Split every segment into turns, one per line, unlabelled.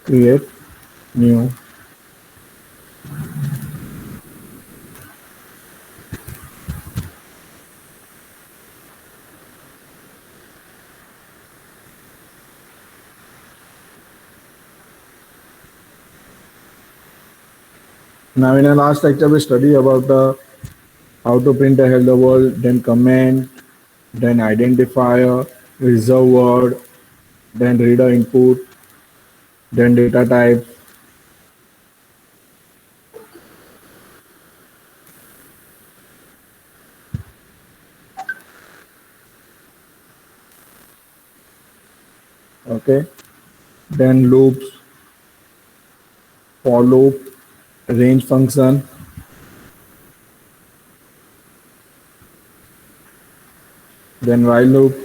create new now in the last lecture we study about the how to print a hello world, then comment, then identifier, reserve word, then reader input, then data type. Okay, then loops, for loop, range function, then while loop,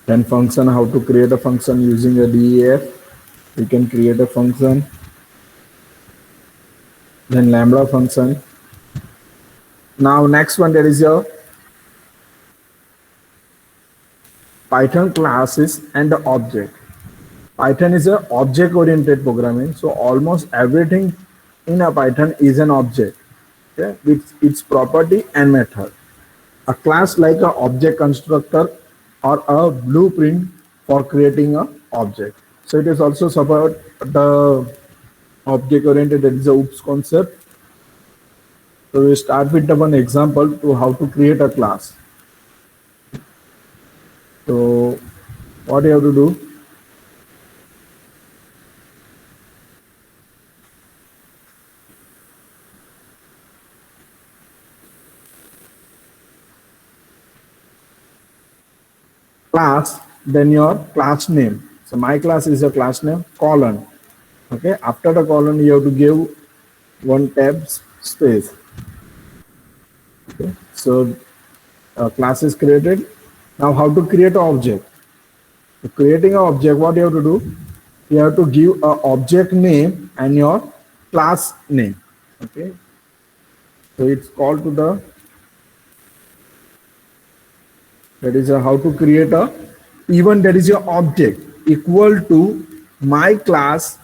then function, how to create a function using a DEF. We can create a function, then lambda function. Now next one, there is your Python classes and the object. Python is a object oriented programming, so almost everything in a Python is an object, okay, with its property and method. A class like a object constructor or a blueprint for creating a object. So it is also support the object oriented, that is a OOPS concept. So we start with the one example to how to create a class. So what you have to do, class, then your class name. So my class is a class name, colon. Okay, after the colon you have to give one tab space. Okay, so class is created. Now how to create an object? So creating an object, what you have to do? You have to give a object name and your class name. Okay, so it's called to the, that is how to create a even, that is your object equal to my class,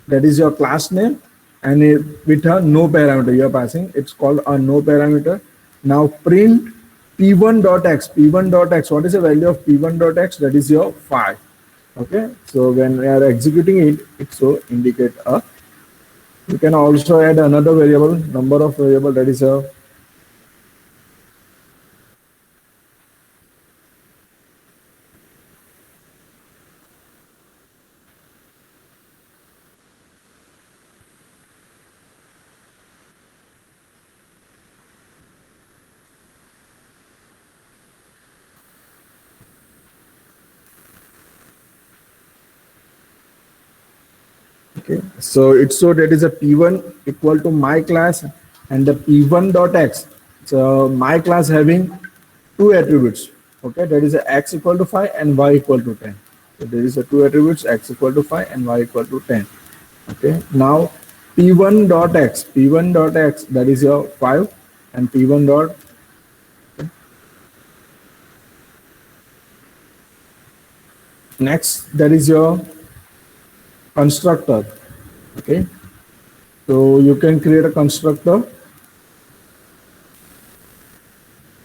that is your class name, and with a no parameter you are passing, it's called a no parameter. Now print p1.x. P1.x, what is the value of p1.x? That is your 5. Okay, so when we are executing it, it so indicate a, you can also add another variable, number of variable, that is a, okay, so it's so that is a p1 equal to my class and the p1.x. So my class having two attributes. Okay, that is a x equal to 5 and y equal to 10. So there is a two attributes, x equal to 5 and y equal to 10. Okay, now p1.x, p1.x, that is your 5 and p1 dot, next, that is your constructor. Okay, so you can create a constructor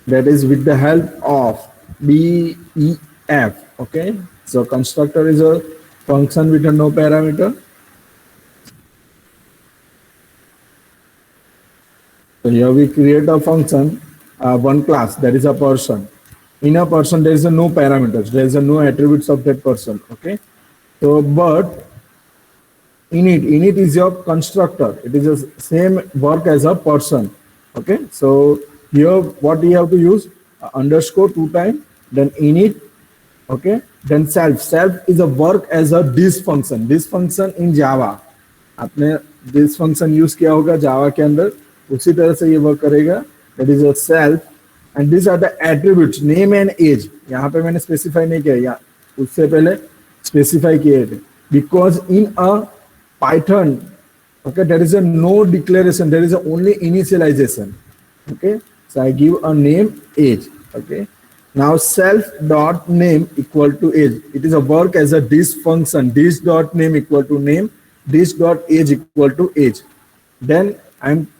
that is with the help of def. Okay, so constructor is a function with a no parameter. So here we create a function, one class, that is a person. In a person, there is a no parameters, there is a no attributes of that person. Okay, so but init is your constructor. It is the same work as a person. Okay, so here what we have to use, underscore 2 times, then init. Okay, then self is a work as a this function in Java. आपने this function use किया होगा जावा के अंदर, उसी तरह से ये work करेगा. That is a self, and these are the attributes, name and age. यहाँ पे मैंने specify नहीं किया, या उससे पहले specify किए थे, because in a Python, okay, there is a no declaration, there is a only initialization. Okay, so I give a name, age. Okay, Now self dot name equal to age. It is a work as a this function. This dot name equal to name. This dot age equal to age. Then I'm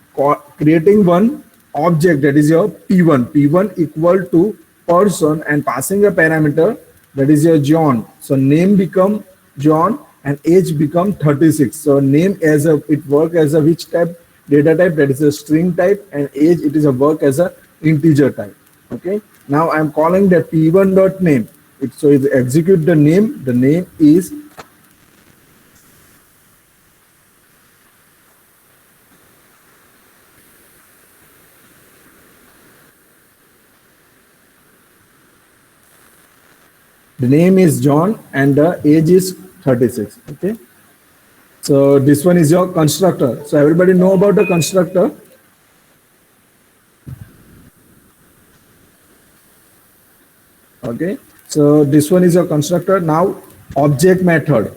creating one object that is your P1. P1 equal to person and passing a parameter that is your John. So name become John and age become 36. So name as a it work as a which type data type, that is a string type, and age it is a work as a integer type. Okay. Now I'm calling that P1 dot name. So it execute the name. The name is John and the age is 36. Okay. So this one is your constructor. So everybody know about the constructor. Okay. So this one is your constructor. Now object method.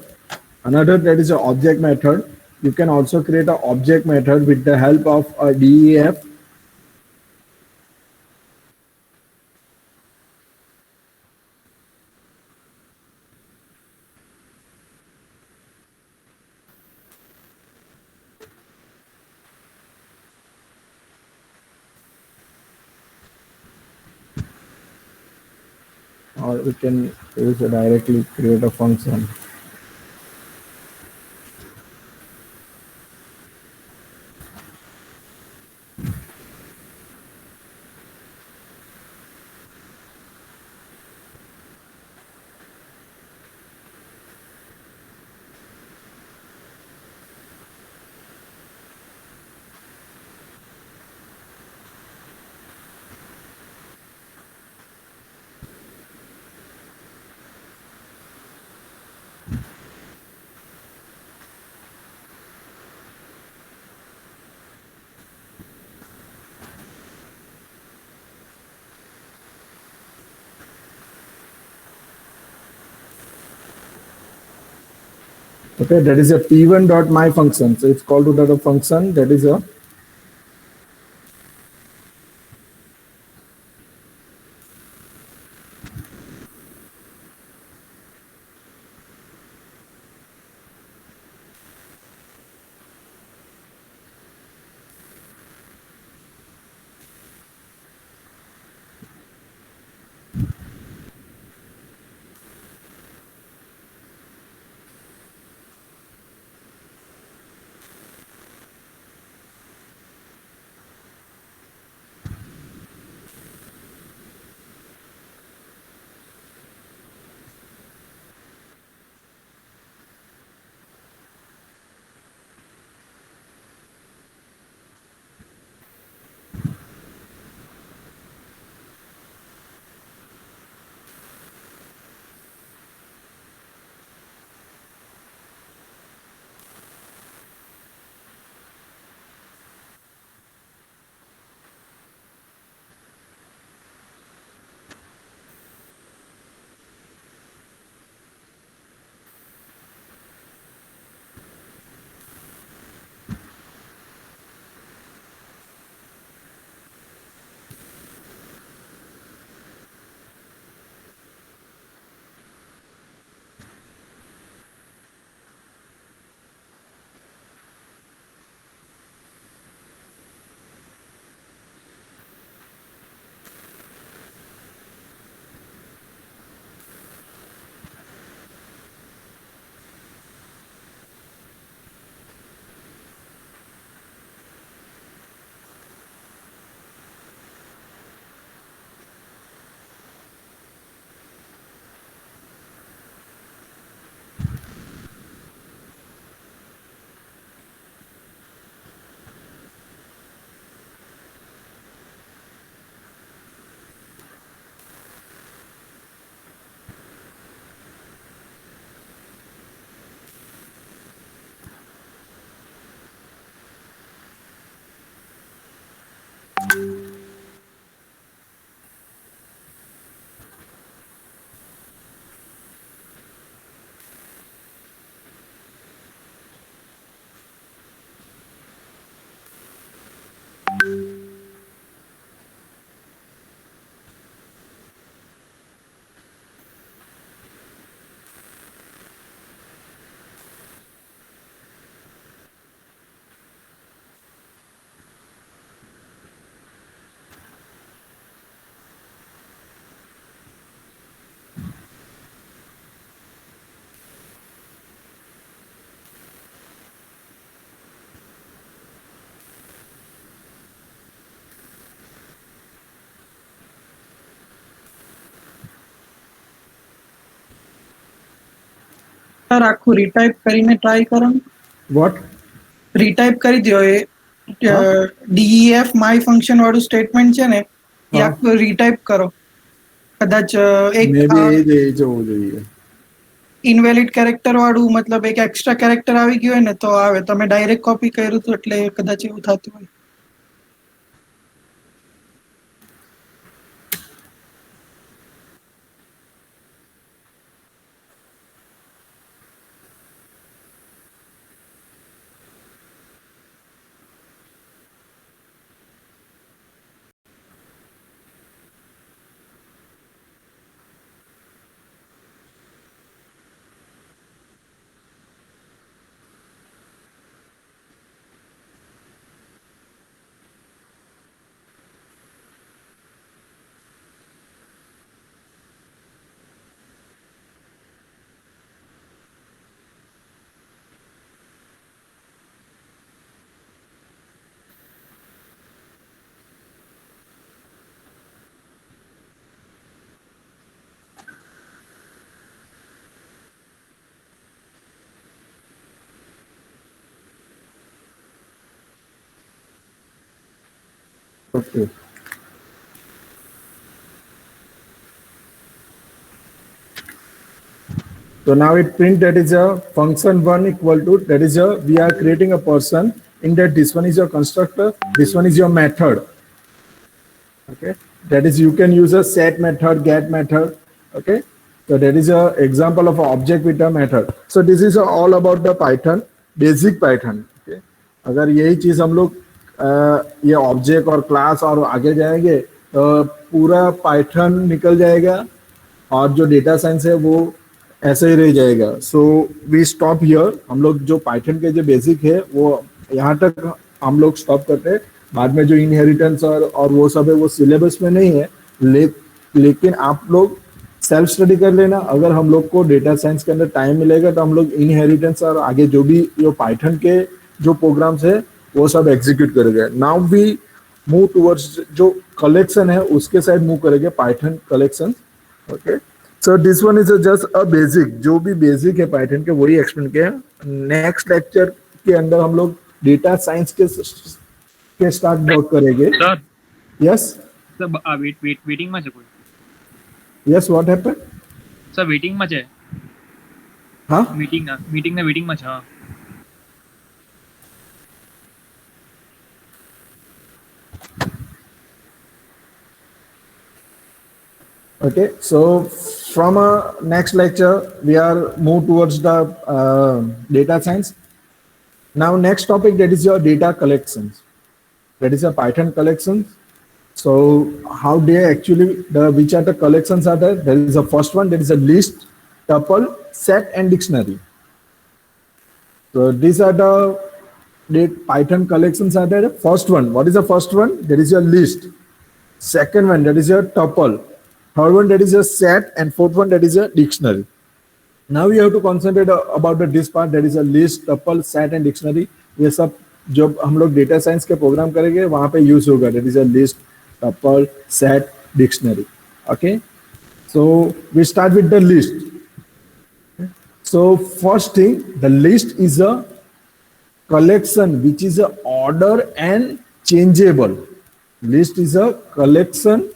Another that is your object method. You can also create an object method with the help of a DEF. Or we can use a directly create a function. Okay, that is a p1 dot my function. So it's called to that a function that is a
sir આખું retype કરીને try કરો.
What?
Retype કરી દો એ DEF my function વાળું statement છે ને એ આખું retype કરો. કદાચ એક
Maybe એ જ હોવું જોઈએ.
ઇનવેલિડ કેરેક્ટર વાળું મતલબ એક એક્સ્ટ્રા કેરેક્ટર આવી ગયું હોય ને તો આવે. તમે ડાયરેક્ટ કોપી કર્યું હતું એટલે કદાચ એવું થતું હોય.
Okay. So now it print that is a function one equal to, that is a, we are creating a person in that this one is your constructor, this one is your method. Okay. That is, you can use a set method, get method. Okay. So that is a example of an object with a method. So this is all about the Python, basic Python. Okay. अगर यही चीज हम लोग ये object और class और आगे जाएंगे तो पूरा पाइथन निकल जाएगा और जो डेटा साइंस है वो ऐसे ही रह जाएगा. So we stop here. हम लोग जो पाइथन के जो बेसिक है वो यहाँ तक हम लोग स्टॉप करते हैं. बाद में जो इनहेरिटेंस और वो सब है वो सिलेबस में नहीं है. लेकिन आप लोग सेल्फ स्टडी कर लेना. अगर हम लोग को डेटा साइंस के अंदर टाइम मिलेगा तो हम लोग इनहेरिटेंस और आगे जो भी जो पाइथन के जो प्रोग्राम्स है वो सब एग्जीक्यूट करेंगे. नाउ वी मूव टुवर्ड्स जो कलेक्शन है उसके साइड मूव करेंगे, Python collection. Okay. So this one is just a basic. जो भी बेसिक है पाइथन के वही एक्सप्लेन किया. नेक्स्ट लेक्चर के अंदर हम लोग डेटा साइंस के स्टार्ट वर्क करेंगे.
सर
यस
सर वेटिंग में છે કોઈ?
Yes what happened?
Sir waiting માં છે.
हाँ
મીટિંગ ને વેટિંગ માં છે. હા
Okay, so from next lecture we are move towards the data science. Now next topic, that is your data collections. That is a Python collections. So how they actually which are the collections are there? There is a first one, that is a list, tuple, set and dictionary. So these are the Python collections are there. First one, what is the first one? That is your list. Second one, that is your tuple. Third one, that is a set, and fourth one, that is a dictionary. Now you have to concentrate about this part, that is a list, tuple, set and dictionary. ये सब जब हम लोग data science के programme करेंगे वहां पे use होगा. That is a list, tuple, set, dictionary. Okay. So we start with the list. So first thing, the list is a collection which is a order and changeable. List is a collection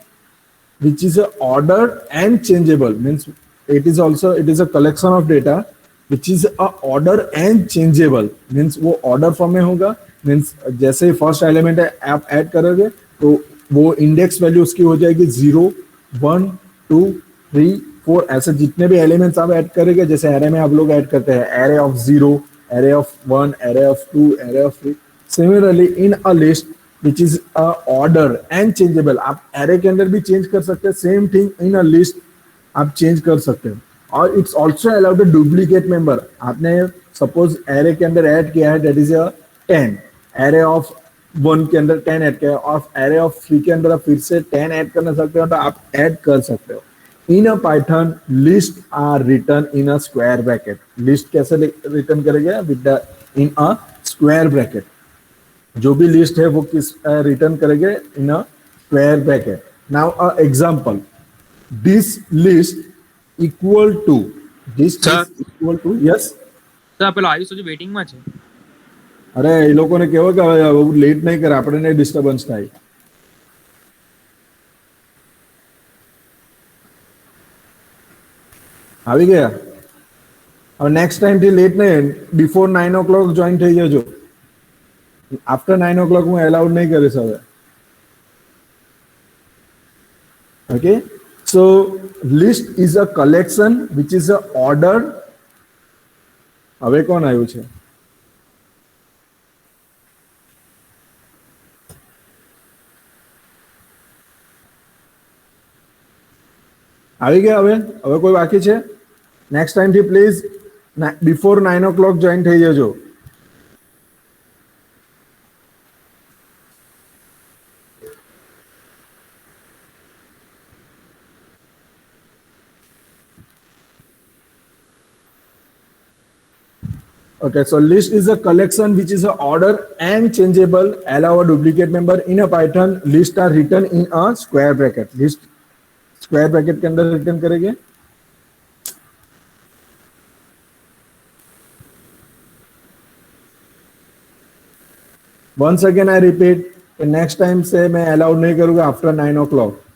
which is a order and changeable. Means it is a collection of data which is a order and changeable. Means वो order form में होगा. Means जैसे ही first element है आप add करोगे तो वो index value उसकी हो जाएगी 0, 1, 2, 3, 4 ऐसे जितने भी एलिमेंट्स आप ऐड करेंगे. जैसे एरे में आप लोग ऐड करते हैं array of 0, array of 1, array of 2, array of 3. Similarly in a list which is a order and changeable. आप एरे के अंदर भी चेंज कर सकते हैं. Same thing in a list आप चेंज कर सकते हैं. और it's also allowed a duplicate member. आपने सपोज एरे के अंदर ऐड किया है, that is a 10. Array of 1 के अंदर 10 ऐड किया है और एरे ऑफ 3 के अंदर आप फिर से 10 ऐड करना सकते हो तो आप ऐड कर सकते हो. In a Python list are return in a square bracket. List कैसे रिटर्न करेंगे? With the in a square bracket. जो भी लिस्ट है वो किस रिटर्न करेंगे? In a square bracket. Now a example, this list equal to this.
Sir
equal to yes.
Sir પેલો આયુષ હજુ વેઇટિંગમાં છે.
અરે એ લોકોને કેવો કે હવે લેટ નહીં કરે, આપણે ડિસ્ટર્બન્સ થાય. આવી ગયા? હવે નેક્સ્ટ ટાઈમથી લેટ નહીં, બિફોર 9 o'clock જોઈન થઈ જજો. આફ્ટર 9 o'clock હું એલાઉડ નહીં કરીશ હવે. Okay, so list is a collection which is a order. હવે કોણ આવ્યું છે? આવી ગયા? હવે કોઈ બાકી છે? નેક્સ્ટ ટાઈમથી પ્લીઝ બિફોર 9 o'clock જોઈન થઈ જજો. Okay, so list is a collection which is a order and changeable. Allow a duplicate member in a Python. List are written in a square bracket. List square bracket के अंदर return करेंगे. Once again I repeat, next time से मैं allowed नहीं करूँगा after 9 o'clock.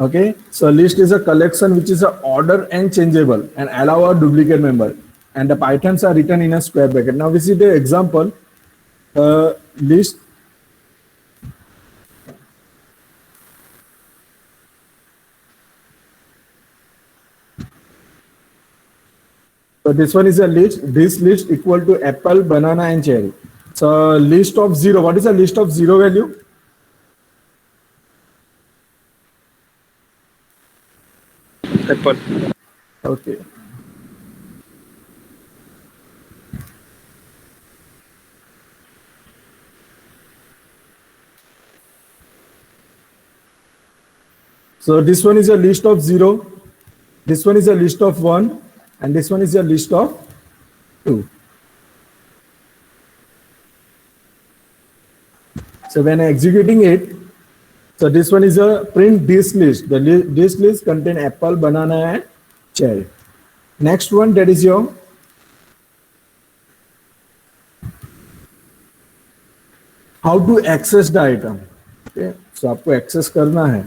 Okay, so list is a collection which is a order and changeable and allow a duplicate member, and the Pythons are written in a square bracket. Now we see the example. List so this one is a list. This list equal to apple, banana and cherry. So list of 0. What is a list of 0 value?
Apple.
Okay. So this one is a list of 0, this one is a list of 1, and this one is a list of 2. So when executing it, so this one is a print this list. This list contain apple, banana and cherry. Next one, that is your how to access the item. Okay, so आपको access करना है.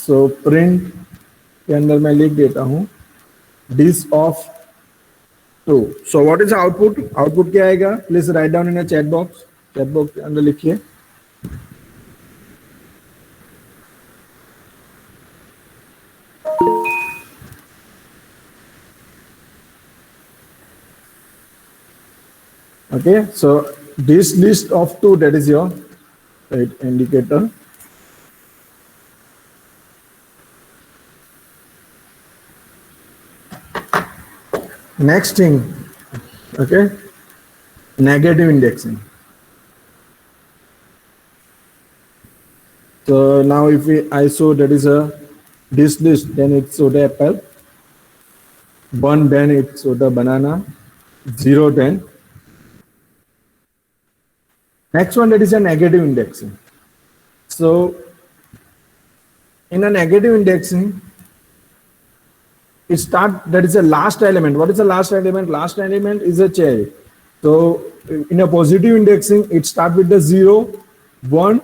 So print के अंदर मैं लिख देता हूँ this of 2. So what is the output? Output क्या आएगा? Please write down in a chat box. Chat box के अंदर लिखिए. Okay, so this list of 2, that is your right indicator. Next thing, okay, negative indexing. So now if I show that is a this list, then it's show the apple, 1 then it's show the banana, 0 then. Next one, that is a negative indexing. So in a negative indexing, it start, that is the last element. What is the last element? Last element is a cherry. So in a positive indexing, it start with the 0, 1,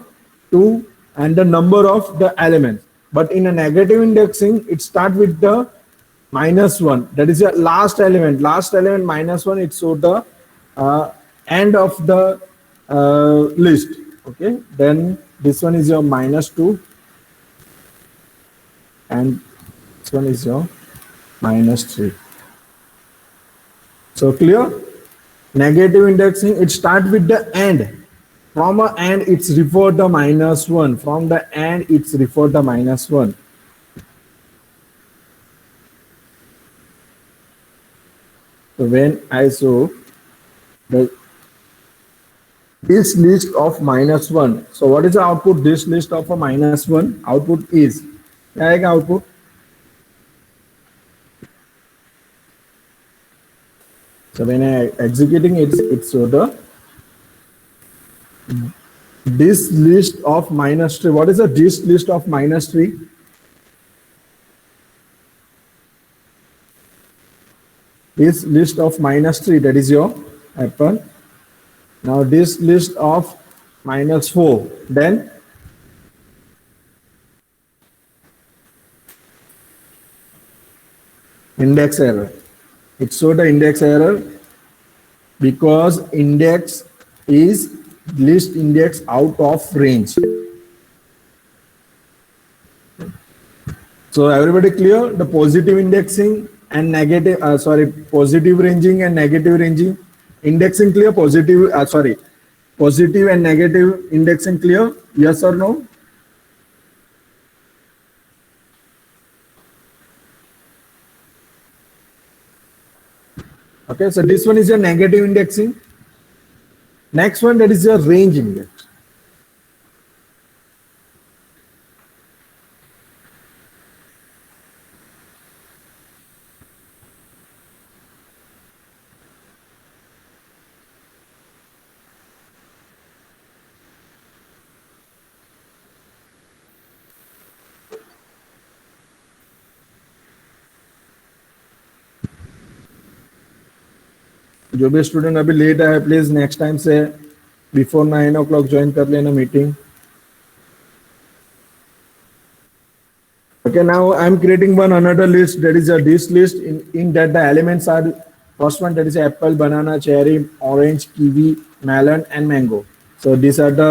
2 and the number of the elements. But in a negative indexing, it start with the -1. That is the last element. Last element -1. It show the end of the list. Okay. Then this one is your -2, and this one is your -3. So clear? Negative indexing, it start with the end. From a end, it's refer the -1. From the end, it's refer the -1. So when I show this list of -1, so what is the output? This list of a -1 output is क्या आएगा output? So when I executing it's so the this list of minus 3. What is the this list of minus 3? This list of minus 3, that is your apple. Now this list of minus 4, then index error. It showed the index error because index is list index out of range. So everybody clear? The positive indexing and negative, positive ranging and negative ranging. Indexing clear? Positive and negative indexing clear? Yes or no? Okay, so this one is your negative indexing. Next one, that is your range index. जो भी student अभी late आया please next time से before 9 o'clock join कर लेना meeting. Okay, now I'm creating one another list, that is a this list in that the elements are first one, that is apple, banana, cherry, orange, kiwi, melon and mango. So these are the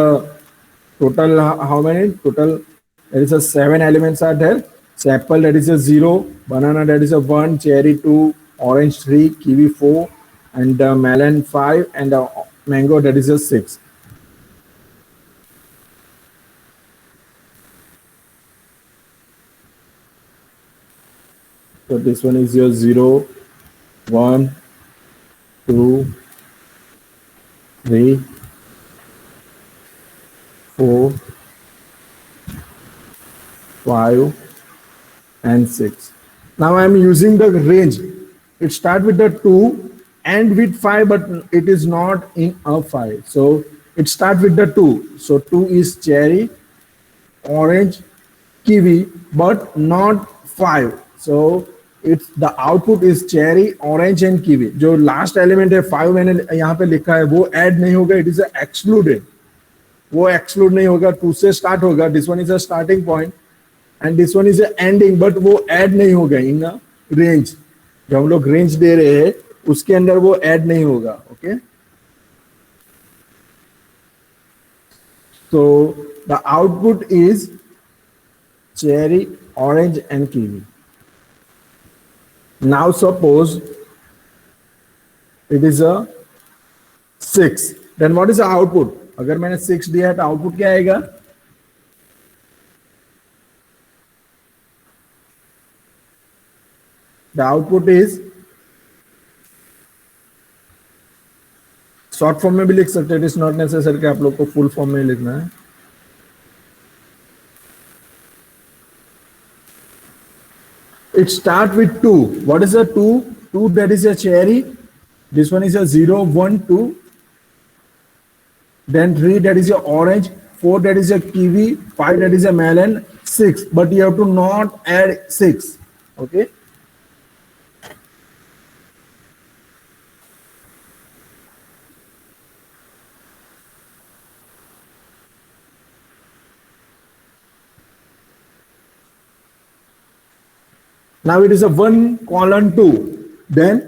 total, how many total? There is a 7 elements are there. So apple, that is a 0, banana, that is a 1, cherry 2, orange 3, kiwi 4 and melon 5 and mango, that is a 6. So this one is your 0, 1, 2, 3, 4, 5 and 6. Now I am using the range. It starts with the 2 and with 5, but it is not in a 5. So it starts with the 2. So 2 is cherry, orange, kiwi, but not 5. So it's the output is cherry, orange and kiwi. जो last element है 5 मैंने यहाँ पे लिखा है वो add नहीं होगा. It is excluded. वो exclude नहीं होगा. 2 से start होगा. This one is a starting point and this one is a ending, but वो add नहीं होगा in a range. जब हम लोग range दे रहे हैं उसके अंदर वो add नहीं होगा. Okay. So the output is cherry, orange and kiwi. Now suppose it is a 6. Then what is the output? अगर मैंने 6 दिया है तो आउटपुट क्या आएगा? The output is, short form में भी लिख सकते हैं. इट इज नॉट नेसेसरी कि आप लोग को फुल फॉर्म में लिखना है. It start with 2. What is a 2? 2, that is a cherry. This one is a 0, 1, 2. Then 3, that is a orange. 4, that is a kiwi. 5, that is a melon. 6, but you have to not add 6. Okay. Now it is a 1 colon 2. Then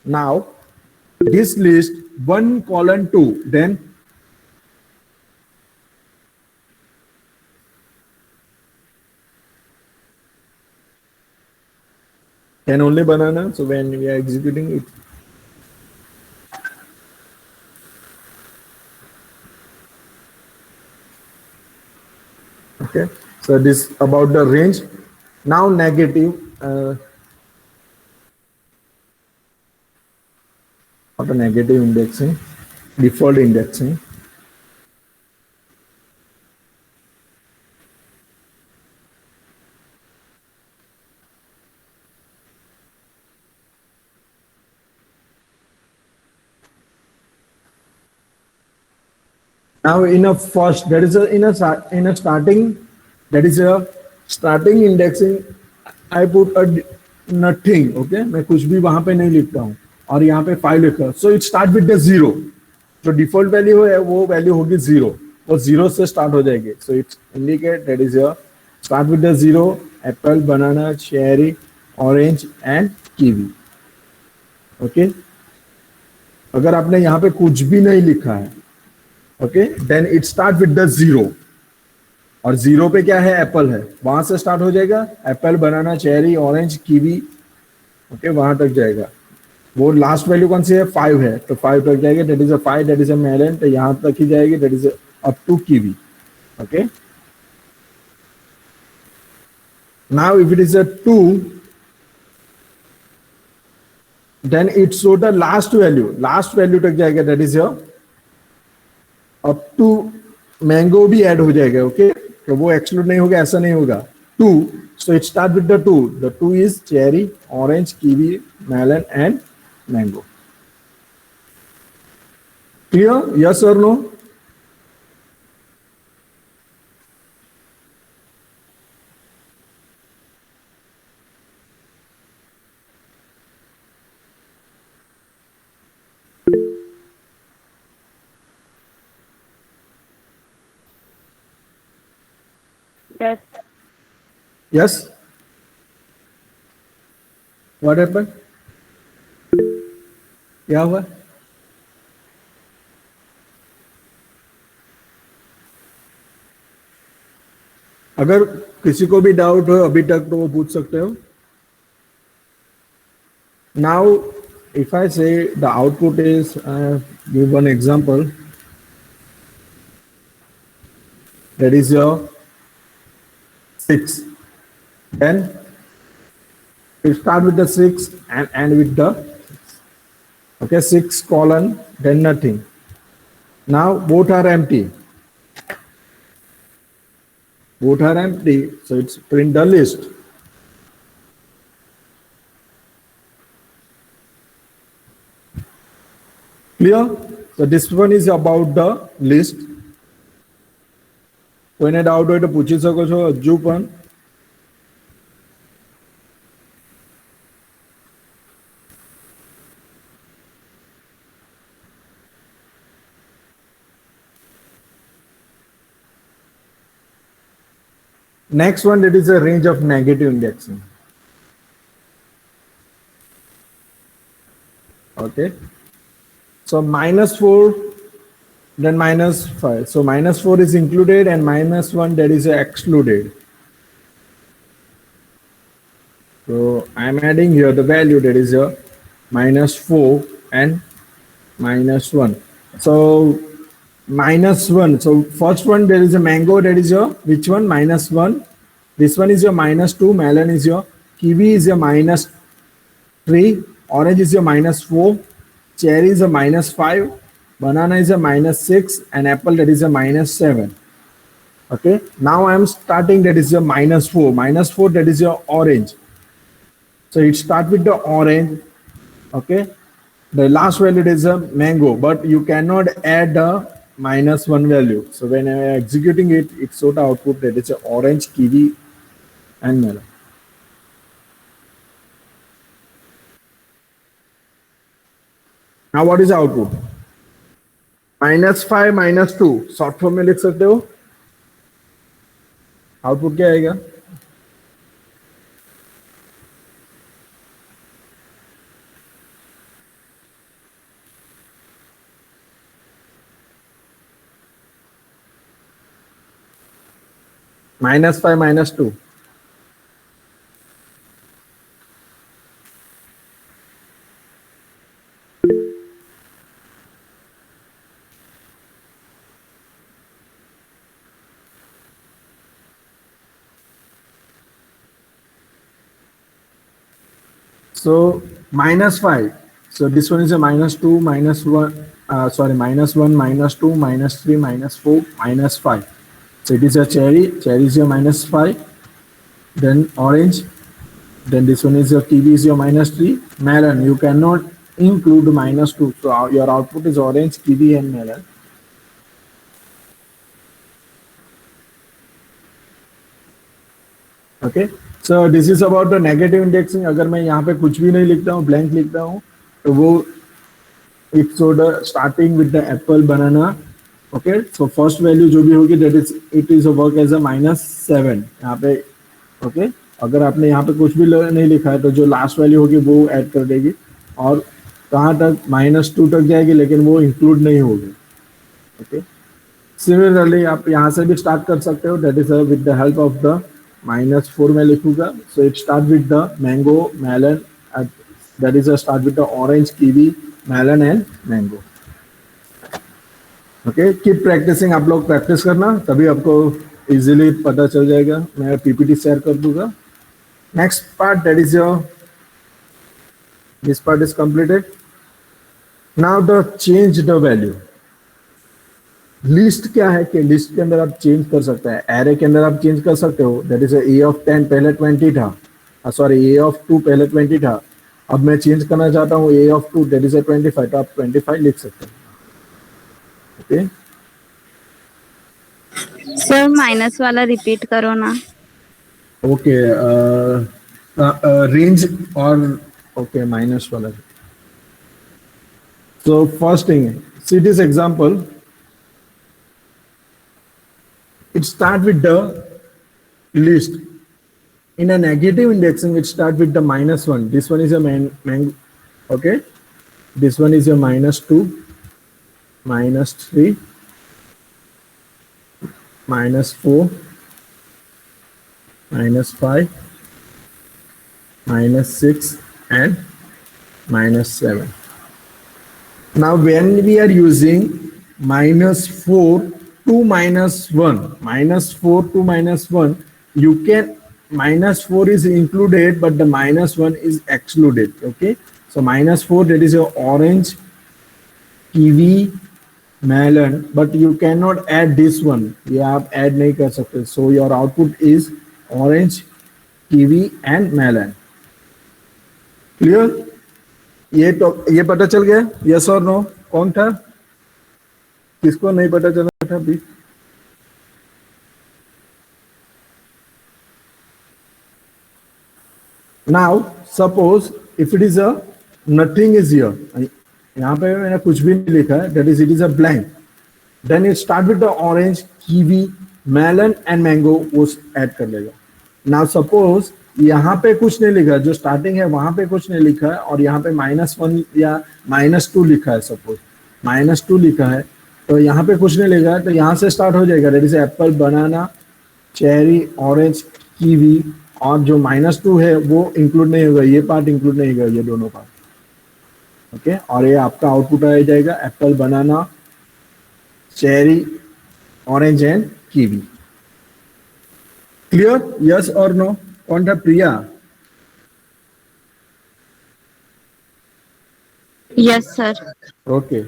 now this list 1 colon 2. Then can only banana. So when we are executing it, okay, so this about the range. Now negative, not a negative indexing, default indexing. Now in a first, that is a in a starting, that is a starting indexing. I put a nothing. Okay, मैं कुछ भी वहां पे नहीं लिखता हूँ और यहाँ पे 5 लिखता हूँ. So it start with the 0. जो डिफॉल्ट वैल्यू है वो वैल्यू होगी 0. वो 0 से स्टार्ट हो जाएगी. So it's indicate that is a start with the 0. Apple, banana, cherry, orange and kiwi. Okay. अगर आपने यहाँ पे कुछ भी नहीं लिखा है, okay, then it start with the 0. और 0 पे क्या है? एप्पल है, वहां से स्टार्ट हो जाएगा. Apple, banana, cherry, orange, kiwi, okay, वहां तक जाएगा. वो लास्ट वैल्यू कौन सी है? 5 है, तो 5 तक जाएगा. That is a 5, that is a melon, तो यहां तक ही जाएगी. That is up to kiwi. Okay, now if it is a 2, then it show the last value तक जाएगा. That is up to mango भी ऐड हो जाएगा. ओके, तो वो एक्सक्लूड नहीं होगा, ऐसा नहीं होगा. 2, so it start with the 2. The 2 is cherry, orange, kiwi, melon and mango. Clear? Yes or no?
Yes.
Yes. What happened? क्या हुआ? अगर किसी को भी डाउट हो अभी तक तो वो पूछ सकते हो. Now, if I say the output is, give one example. That is your 6. Then you start with the 6 and end with the 6. Okay, 6 colon, then nothing. Now both are empty. Both are empty, so it's print the list. Clear? So this one is about the list. કોઈને doubt હોય તો પૂછી શકો છો હજુ પણ. Next one, that is a range of negative indexing. Okay, so -4, then -5. So -4 is included and -1 that is excluded. So I'm adding here the value that is a -4 and -1. So -1. So first one there is a mango, that is your which one? -1. This one is your -2. Melon is your, kiwi is your -3. Orange is your -4. Cherry is a -5. Banana is a -6 and apple that is a -7. Okay, now I am starting that is your -4. -4 that is your orange. So it start with the orange. Okay, the last value is a mango, but you cannot add the -1 value. So when I am executing it, it shows the output that is a orange, kiwi and melon. Now what is the output? -5 -2 short form में लिख सकते हो. Output क्या आएगा? -5 -2. So -5. So this one is a -2, -1. Sorry, -1, -2, -3, -4, -5. So it is a cherry. Cherry is your -5. Then orange. Then this one is your kiwi is your -3. Melon, you cannot include -2. So your output is orange, kiwi, and melon. Okay, so this is about the negative indexing. अगर मैं यहाँ पे कुछ भी नहीं लिखता हूँ, blank लिखता हूँ, तो वो it should starting with the apple banana. Okay, so first value जो भी होगी that is it is work as a -7 यहाँ पे. ओके, अगर आपने यहाँ पे कुछ भी नहीं लिखा है तो जो लास्ट वैल्यू होगी वो ऐड कर देगी, और कहाँ तक -2 तक जाएगी, लेकिन वो इंक्लूड नहीं होगी. ओके, सिमिलरली आप यहाँ से भी स्टार्ट कर सकते हो, that is with the help of the -4 में लिखूंगा. So it start with the mango, melon, that is start with the orange, kiwi, melon and mango. Okay, keep practicing. आप लोग प्रैक्टिस करना, तभी आपको इजीली पता चल जाएगा. मैं पीपीटी शेयर कर दूंगा. Next part, that is your, this part is completed. Now the change the value. List क्या है कि लिस्ट के अंदर आप चेंज कर सकते हैं, एरे के अंदर आप चेंज कर सकते हो. दैट इज ए ऑफ 10 पहले 20 था, सॉरी ए ऑफ 2 पहले 20 था. अब मैं चेंज करना चाहता हूँ ए ऑफ 2 दैट इज 25, तो आप 25 लिख सकते हैं. ओके,
सर माइनस वाला रिपीट करो ना.
ओके, रेंज और ओके माइनस वाला. So first thing, see this example. It start with the list. In a negative indexing, it start with the -1. This one is a mango. Okay, this one is a -2, -3, -4, -5, -6, and -7. Now, when we are using -4 to -1, -4 to -1, you can, -4 is included, but the -1 is excluded. Okay, so -4 that is your orange, kiwi, melon, but you cannot add this one. ये आप add नहीं कर सकते. So your output is orange, kiwi and melon. Clear? ये पता चल गया? Yes or no? कौन था? किसको नहीं पता चला था अभी? Now suppose if it is a nothing is here, यहाँ पे मैंने कुछ भी नहीं लिखा है, that is it is a blank. Then it start with the orange, kiwi, melon and mango, वो ऐड कर लेगा. Now suppose यहाँ पे कुछ नहीं लिखा है, जो स्टार्टिंग है वहां पे कुछ नहीं लिखा है, और यहाँ पे -1 या -2 लिखा है. सपोज -2 लिखा है, तो यहाँ पे कुछ नहीं लिखा है, तो यहाँ से स्टार्ट हो जाएगा. That is apple, banana, cherry, orange, kiwi, और जो -2 है वो इंक्लूड नहीं होगा, ये पार्ट इंक्लूड नहीं होगा, ये दोनों पार्ट. ओके, और ये आपका आउटपुट आ जाएगा apple, banana, cherry, orange and kiwi. Clear? Yes और नो? कौन था? Priya?
Yes sir.
Okay.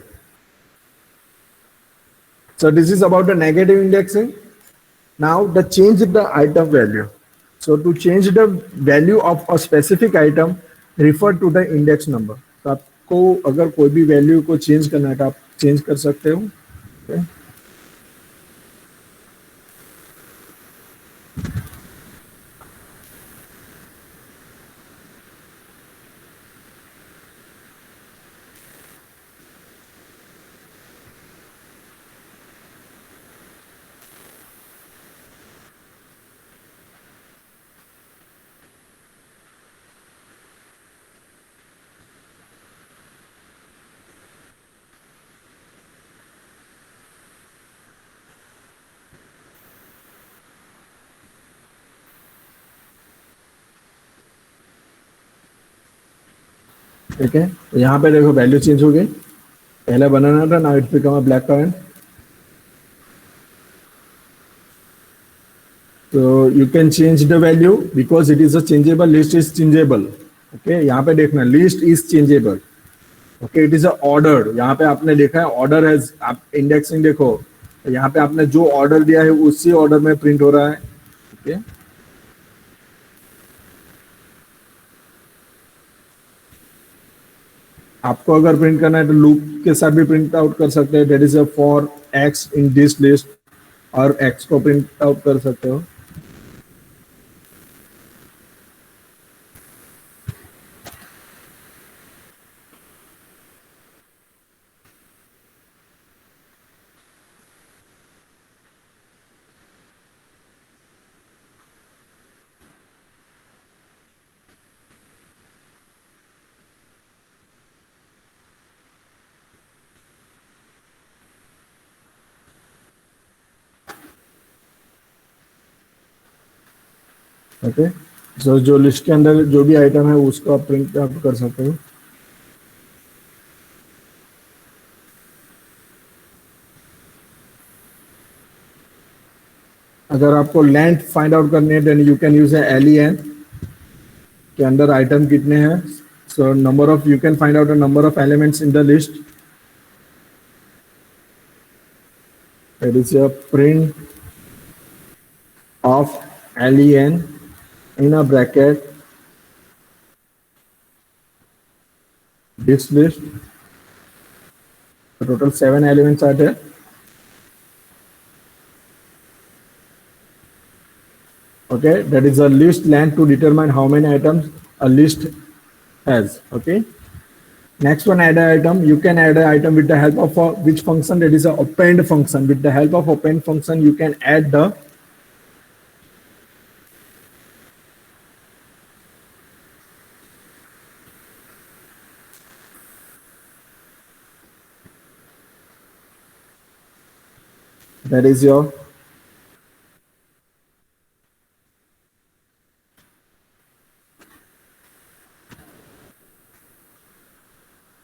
So this is about the negative indexing. Now the change the item value. So to change the value of a specific item, refer to the index number. तो आपको अगर कोई भी value को change करना है तो आप चेंज कर सकते हो. Okay. ठीक है, तो यहाँ पे देखो वैल्यू चेंज हो गई. पहले बनाना था, now it become a black currant. So you can change the value because it is a changeable. List is changeable. Okay, यहाँ पे देखना list is changeable. Okay, it is a order. यहाँ पे आपने देखा है order has, आप indexing देखो, तो यहाँ पे आपने जो order दिया है उसी order में print हो रहा है. Okay. आपको अगर प्रिंट करना है तो लूप के साथ भी प्रिंट आउट कर सकते हैं. That is a for x in this list, और एक्स को प्रिंट आउट कर सकते हो. ओके, सो जो लिस्ट के अंदर जो भी आइटम है उसको आप प्रिंट आप कर सकते हो। अगर आपको लेंथ फाइंड आउट करनी है then you can use LEN के अंदर आइटम कितने हैं। So number of you can find out the number of elements in the list. It is a print of LEN in a bracket this list. The total 7 elements are there. Okay, that is a list length to determine how many items a list has. Okay, next one, add an item. You can add an item with the help of which function? That is a append function. With the help of append function you can add the that is your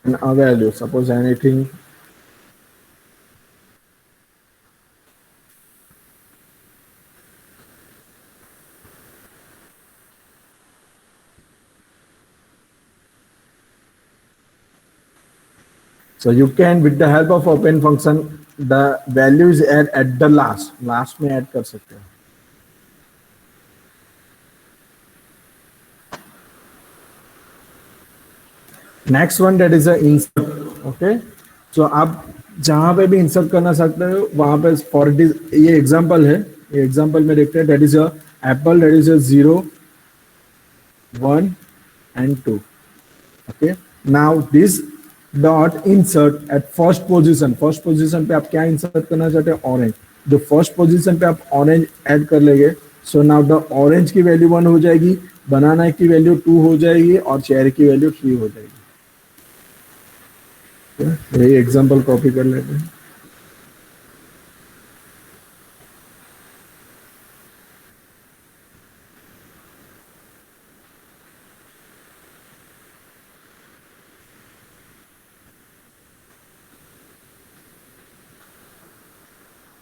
a value. Suppose anything. So you can with the help of append function the value is at the last में add कर सकते हो। Next one that is a insert. Okay, so आप जहां पे भी insert करना सकते हो वहां पे फॉर ये एग्जांपल है, ये एग्जांपल में देखते हैं that is a Apple, that is a 0 1 and 2। Okay, now this dot insert at first position. First position पे आप क्या इंसर्ट करना चाहते हैं? ऑरेंज। जो फर्स्ट पोजीशन पे आप ऑरेंज ऐड कर लेंगे, सो नाउ द ऑरेंज की वैल्यू 1 हो जाएगी, बनाना की वैल्यू 2 हो जाएगी और चेरी की वैल्यू 3 हो जाएगी। यही एग्जांपल कॉपी कर लेते हैं।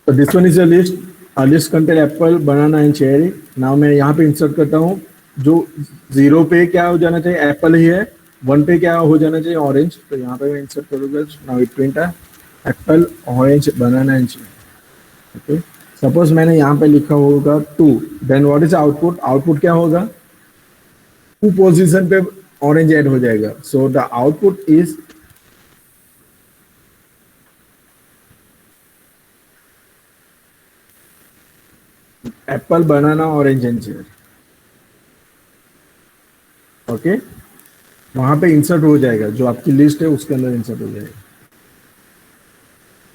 तो this one is a list, list contain Apple, banana and cherry. Now मैं यहाँ पे इंसर्ट करता हूँ, जो 0 पे क्या हो जाना चाहिए? एप्पल ही है। 1 पे क्या हो जाना चाहिए? ऑरेंज। तो यहाँ पे मैं इंसर्ट करूँगा, नाउ इट प्रिंट है apple, orange, banana and cherry. Okay, suppose मैंने यहाँ पे लिखा होगा 2, then what is output? Output क्या होगा? 2 पोजीशन पे ऑरेंज ऐड हो जाएगा। So the output is apple, banana, orange and cherry. Okay, वहां पे इंसर्ट हो जाएगा, जो आपकी लिस्ट है उसके अंदर इंसर्ट हो जाएगा।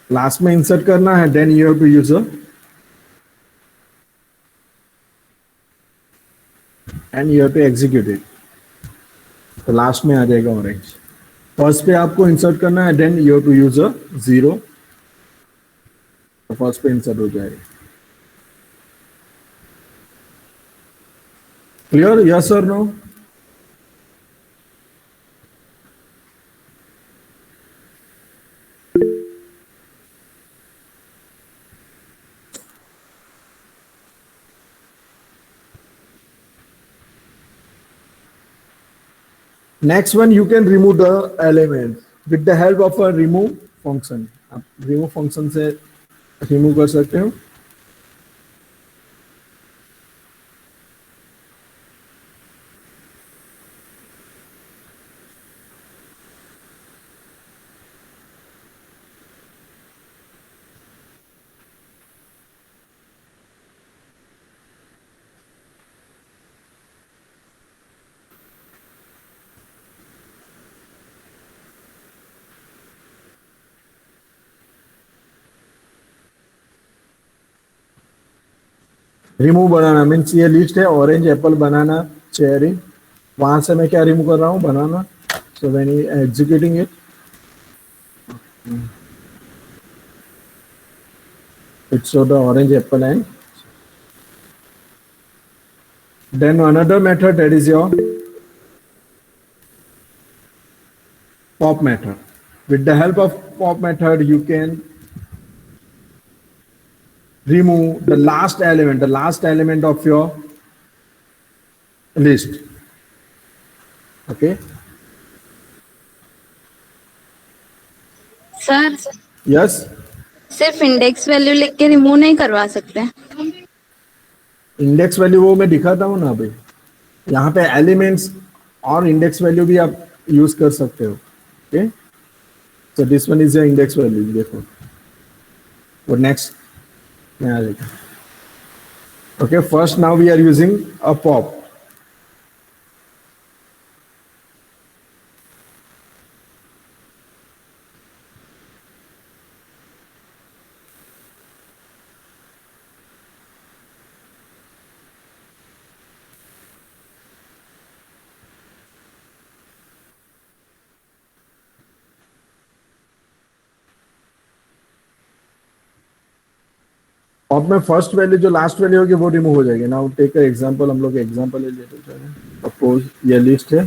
लास्ट में इंसर्ट करना है, then you have to use and you have to execute it. तो लास्ट में आ जाएगा ऑरेंज। फर्स्ट पे आपको इंसर्ट करना है, then you have to use 0। तो फर्स्ट पे इंसर्ट हो जाएगा। क्लियर? यस और no? Next one, you can remove the element with the help of a remove function. आप रिमूव फंक्शन से रिमूव कर सकते हो। रिमूव बनाना मीन्स ये लिस्ट है ऑरेंज, एप्पल, बनाना, चेरी। वहां से मैं क्या रिमूव कर रहा हूँ? Banana. So when you executing it, it's show the orange, Apple and Then another method, that is your pop method. With the help of pop method, you can remove the last element of your list. Okay.
Sir
Yes.
सिर्फ index value लिख के remove नहीं करवा सकते?
Index value वो मैं दिखाता हूँ ना अभी, यहाँ पे एलिमेंट्स और इंडेक्स वैल्यू भी आप यूज कर सकते हो. Okay, so this one is your index value. देखो वो नेक्स्ट में आ जाएगा. Okay, first now we are using a pop. Pop में फर्स्ट वैल्यू जो लास्ट वैल्यू होगी वो रिमूव हो जाएगी. नाउ टेक अ एग्जांपल, हम लोग एग्जांपल ले लेते हैं. सपोज ये लिस्ट है,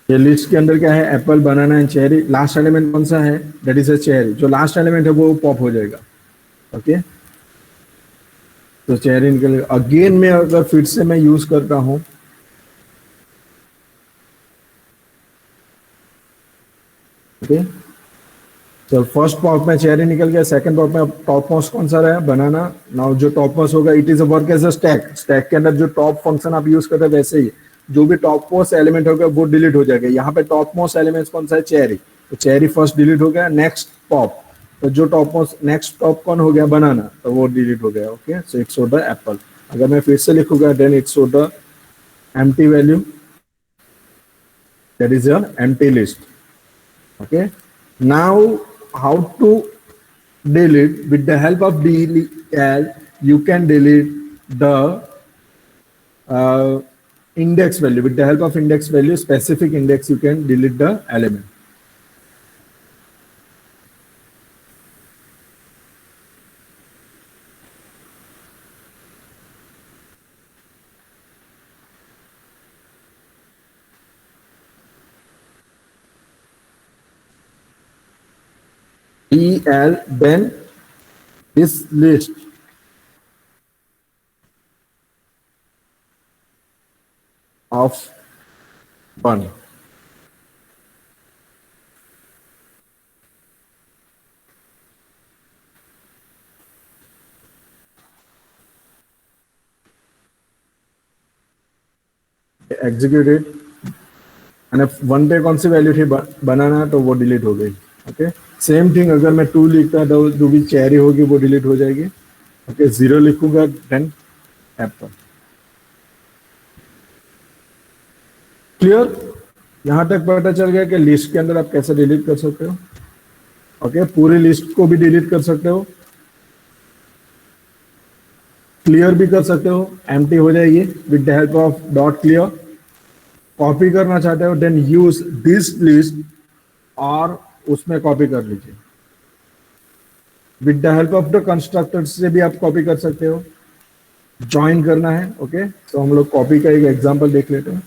ये लिस्ट के अंदर क्या है, Apple, banana and cherry. Last element कौन सा है, दैट इज अ चेरी. जो लास्ट एलिमेंट है वो पॉप हो जाएगा. ओके, तो चेरी निकल. अगेन में अगर फिर से मैं यूज करता हूं, ओके, तो फर्स्ट पॉप में चेरी निकल गया. सेकंड पॉप में टॉप मोस्ट कौन सा रहा, बनाना. नाउ जो टॉप मोस्ट होगा, it is a work as a stack. Stack के अंदर जो टॉप फंक्शन आप यूज करते हैं वैसे ही जो भी टॉप मोस्ट एलिमेंट होगा वो डिलीट हो जाएगा. यहाँ पे टॉप मोस्ट एलिमेंट कौन सा है, चेरी. तो चेरी फर्स्ट डिलीट हो गया. नेक्स्ट पॉप, तो जो टॉप मोस्ट नेक्स्ट टॉप कौन हो गया, बनाना, तो वो डिलीट हो गया. Okay, so it's the apple. अगर मैं फिर से लिखूंगा, then it's the empty value, that is your empty list. Okay, now how to delete. With the help of del, you can delete the index value. With the help of index value, specific index, you can delete the element. del, then this list of 1. Execute it. And one पे कौन सी value थी, बनाना, तो वो delete हो गई. Okay, same thing अगर मैं 2 लिखता तो जो भी चेरी होगी वो डिलीट हो जाएगी. ओके, 0 लिखूंगा, देन एप्पल. क्लियर? यहां तक पता चल गया कि लिस्ट के अंदर आप कैसे डिलीट कर सकते हो. ओके, पूरी लिस्ट को भी डिलीट कर सकते हो, क्लियर भी कर सकते हो, एम्प्टी हो जाएगी with the help of dot clear. Copy करना चाहते हो, देन यूज दिस लिस्ट और उसमें कॉपी कर लीजिए. With the help of the constructor से भी आप कॉपी कर सकते हो. ज्वाइन करना है. ओके, तो हम लोग कॉपी का एक एग्जांपल देख लेते हैं.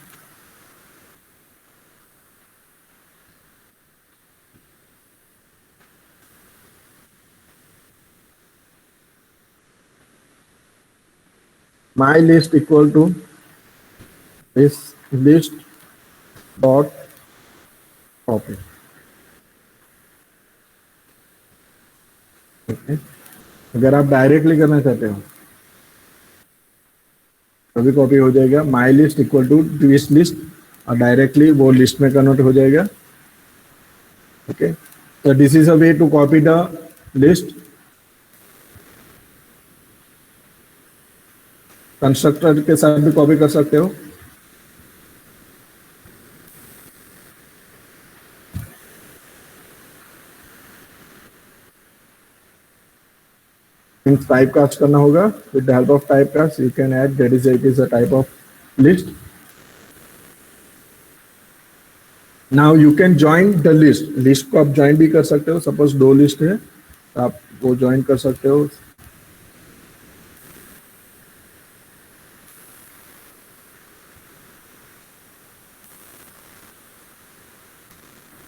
my list equal to this list dot copy. Okay. अगर आप डायरेक्टली करना चाहते हो तो भी कॉपी हो जाएगा. My list equal to this list, और डायरेक्टली वो लिस्ट में कन्वर्ट हो जाएगा. ओके, तो this is a way to copy the list. Constructor के साथ भी कॉपी कर सकते हो. टाइप कास्ट करना होगा. With the help of type cast you can add, that is it is a type of list. Now you can join the list. List को आप ज्वाइन भी कर सकते हो. सपोज 2 लिस्ट है, आप वो ज्वाइन कर सकते हो.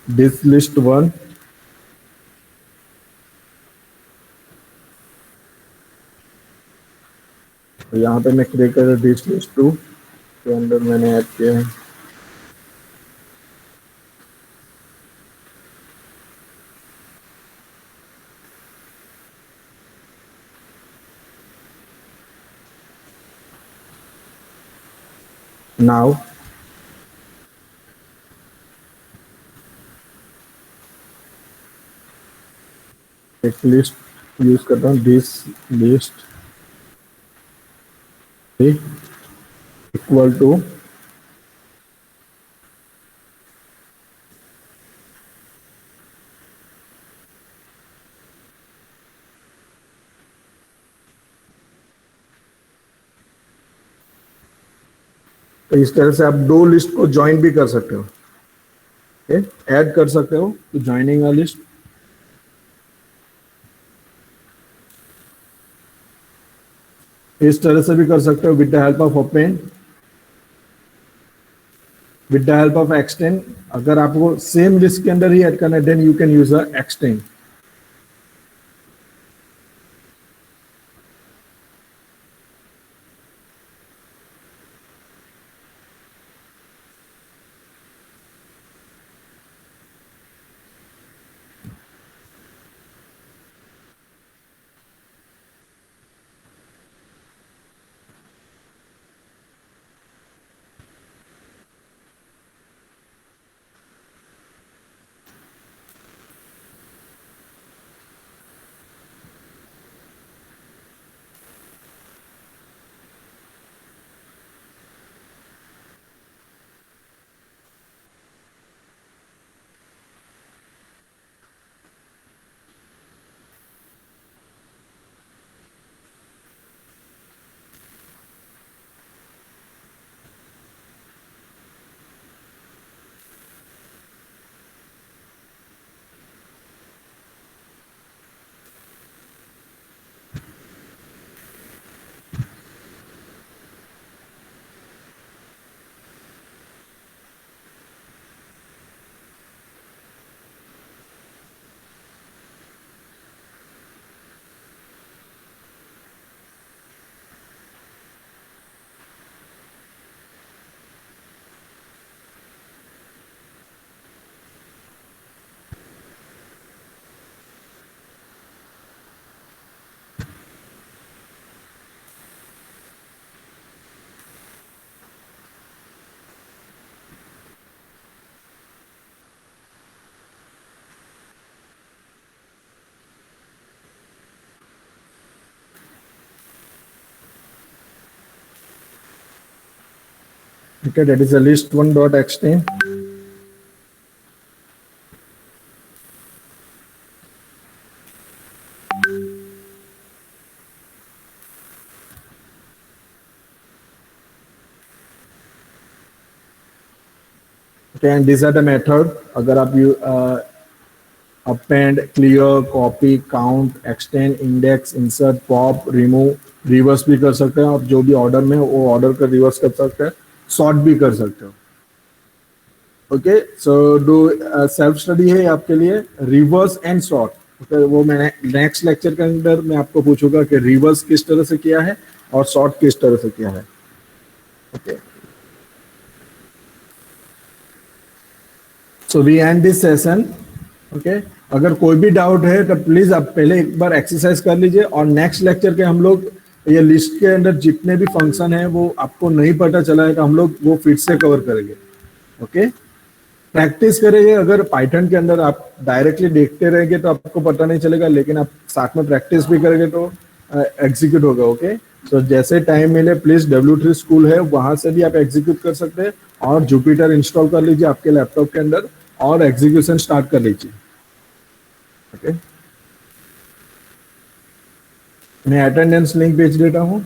दिस लिस्ट 1, तो यहाँ पे मैं क्रिएट कर दिस लिस्ट 2 के अंदर मैंने ऐड किया है। नाउ एक लिस्ट यूज करता हूँ, दिस लिस्ट इक्वल टू तो इस तरह से आप दो लिस्ट को ज्वाइन भी कर सकते हो, ऐड कर सकते हो तो ज्वाइनिंग अ लिस्ट। इस तरह से भी कर सकते हो with the help of open, with the help of extend. अगर आपको सेम लिस्ट के अंदर ही ऐड करना है then you can use a extend. Okay, that is a list one dot extend. Okay, and these are the method. अगर आप append, clear, copy, count, extend, index, insert, pop, remove, reverse भी कर सकते हैं आप, जो भी ऑर्डर में वो ऑर्डर का रिवर्स कर सकते हैं, सॉर्ट भी कर सकते हो। Okay, so do self study है आपके लिए रिवर्स एंड सॉर्ट। ओके, वो मैंने नेक्स्ट लेक्चर के अंदर मैं आपको पूछूंगा कि रिवर्स किस तरह से किया है और सॉर्ट किस तरह से किया है। Okay, so we end this session. Okay, अगर कोई भी डाउट है तो प्लीज आप पहले एक बार एक्सरसाइज कर लीजिए और नेक्स्ट लेक्चर के हम लोग ये लिस्ट के अंदर जितने भी फंक्शन है वो आपको नहीं पता चला है तो हम लोग वो फिर से कवर करेंगे। ओके, प्रैक्टिस करेंगे। अगर पाइथन के अंदर आप डायरेक्टली देखते रहेंगे तो आपको पता नहीं चलेगा, लेकिन आप साथ में प्रैक्टिस भी करेंगे तो एग्जीक्यूट होगा। ओके, तो जैसे टाइम मिले प्लीज W3 स्कूल है वहां से भी आप एग्जीक्यूट कर सकते हैं और जुपिटर इंस्टॉल कर लीजिए आपके लैपटॉप के अंदर और एग्जीक्यूशन स्टार्ट कर लीजिए। ओके, मैं अटेंडेंस लिंक भेज देता हूँ।